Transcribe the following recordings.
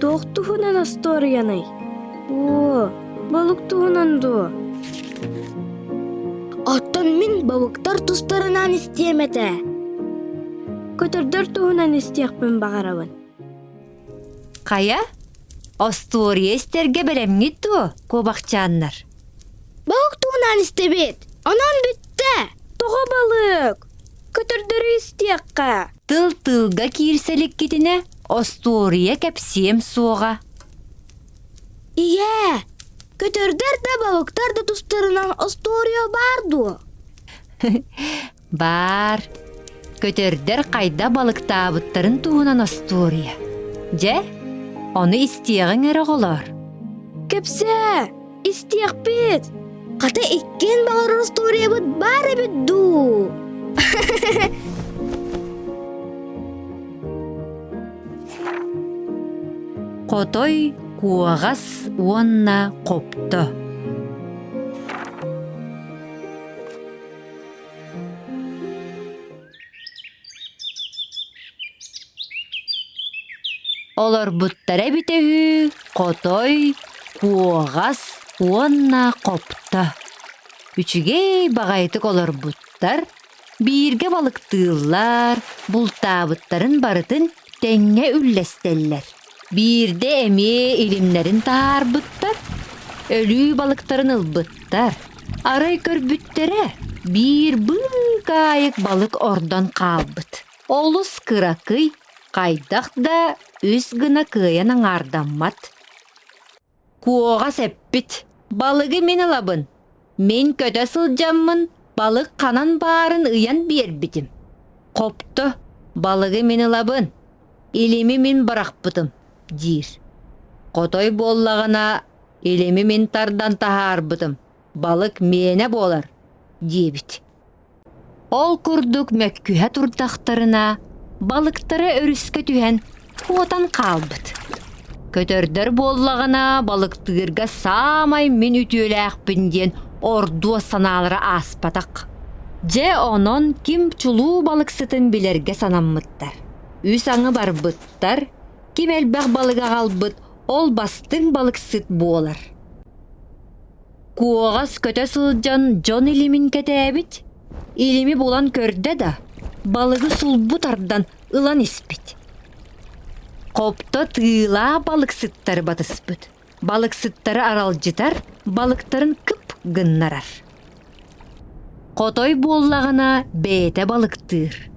Тоқтуһунан асторияный. О, балык туһунанду. Оттон мен балыктар тустарынан истемете. Көтөрдөр туһунан истиякпын бағарабын. Кая? Остория истерге беремни ту, кобакчаннар. Балык туынан истебет. Анан бүтте. Тоға балык. Көтөрдөрү истиякка. Тыл-тылга кирселик кетине, Остория кепсием суға. Ие. Көтөрдөр да балыктар да тустарынан Остория барду. Бар. Көтөрдөр кайда балык табыттарын туһунан Остория. Же, оны истиягың эре олар. Кепсе, истиякпит. Ката иккен балар Остория бут бар эбит ду. Котой куагас уонна копто. Олар буттара битеһүү, котой куагас уонна копто. Үчүгей багайтык олар буттар, бирге балыктыыллар, бултабыттарын барытын теңге үллестеллер. Бирде эме илимнерин таарбыттар, өлүү балыктарын ылбыттар. Арай көрбүттере бир быйкайык балык ордон калбыт. Олус кыракый, кайдак да үс гына кыян аңардаммат. Куога сеппит, балыгы мен алабын. Мен көтө сылжаммын, балык канан баарын ыян бербитим. Копто, балыгы мен алабын. Илими мен баракпытым, дир. Котой боллагана илими мен тардан тахарбытым. Балык мене болар, дебит. Ол курдук мөккүһэ турдактарына, балыктары өрүскө түһэн хуотан калбыт. Көтөрдөр боллагана балыктыгырга самай мен үтүөлээкпин диэн ордуа санаалары аспатак. Же онон ким чулуу балыксытын билерге санаммыттар. Үс аңы барбыттар, ким элбэх балыга калбыт, ол бастың балыксыт болар. Куогас көтө сылжан жон илимин кетебит, илими болан көрдө да, балыгы сулбу тардан ылан испит. Копто тыыла балыксыттары батыспыт. Балыксыттары аралжытар, балыктарын кып гыннарар. Котой боллагана бээте балыктыр.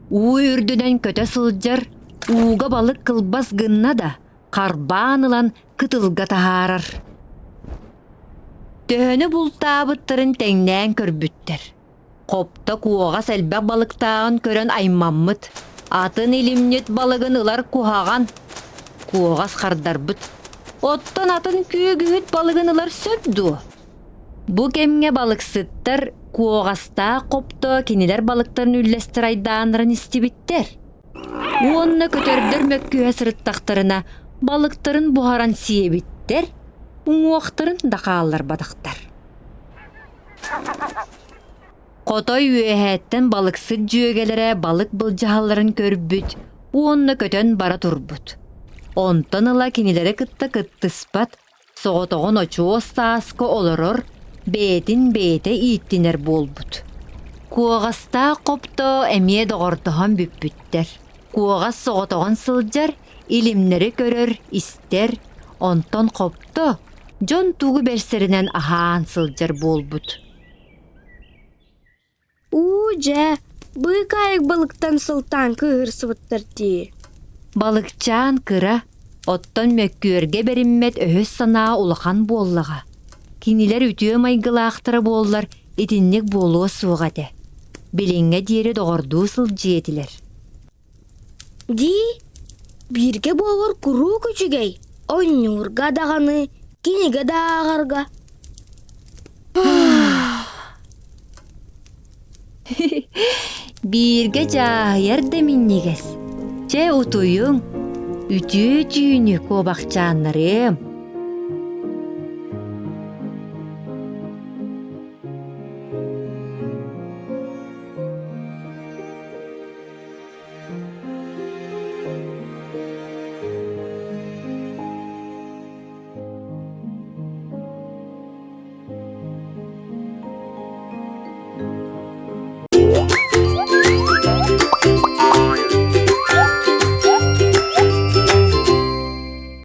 Уу үрдүнөн көтө сылжар, ууга балык кылбас гынна да, карбаан ылан кытылга тахарар. Төхөнү бултаабыттарын теңнәэн көрбүттер. Копто куога сэлбэ балыктаан көрөн аймаммыт. Атын илимнет балыгын ылар кухаган. Куогас кардарбыт. Оттон атын күйөгүт балыгын ылар сөпду. Бу кемге балыксыттар куогаста копто кинилер балыктарын үллестер айдаанырын истибиттер. Уонна көтөрдөр мөккүһэ сырыттактарына балыктарын бухаран сиебиттер, уңуактарын дакааллар бадактар. Котой үөһээттен балыксыт жүйөгелере балык былжааларын көрбүт, уонна көтөн бара турбут. Онтон ыла кинилери кытта кыттыспат, соҕотоҕун очуо стааско олорор, бээтин бээтэ ииттинер болбут. Куогаста копто эмие доҕортоһон бүппүттер. Куогас соҕотоҕун сылдьар, илимнери көрөр, истер, онтон копто жон тугу берсеринен ахаан сылдьар болбут. Же, быйкайык балыктан сылтан кыырсыбыттар дии. Балыкчаан кыра, оттон мөккүөрге бериммет өһөс санаа улахан буоллага. Кинилер үтүө майгылаахтара буоллар итинник буолуо суогате. Билиңе диэри доҕордуу сылжиэтилер. Ди, бирге болор куруу көчүгей. Ойнуурга даганы, Киниге дағырға. Бирге жаһыяр деминнигес. Че утуюң. Үтү түйүнү кобакчаннарым.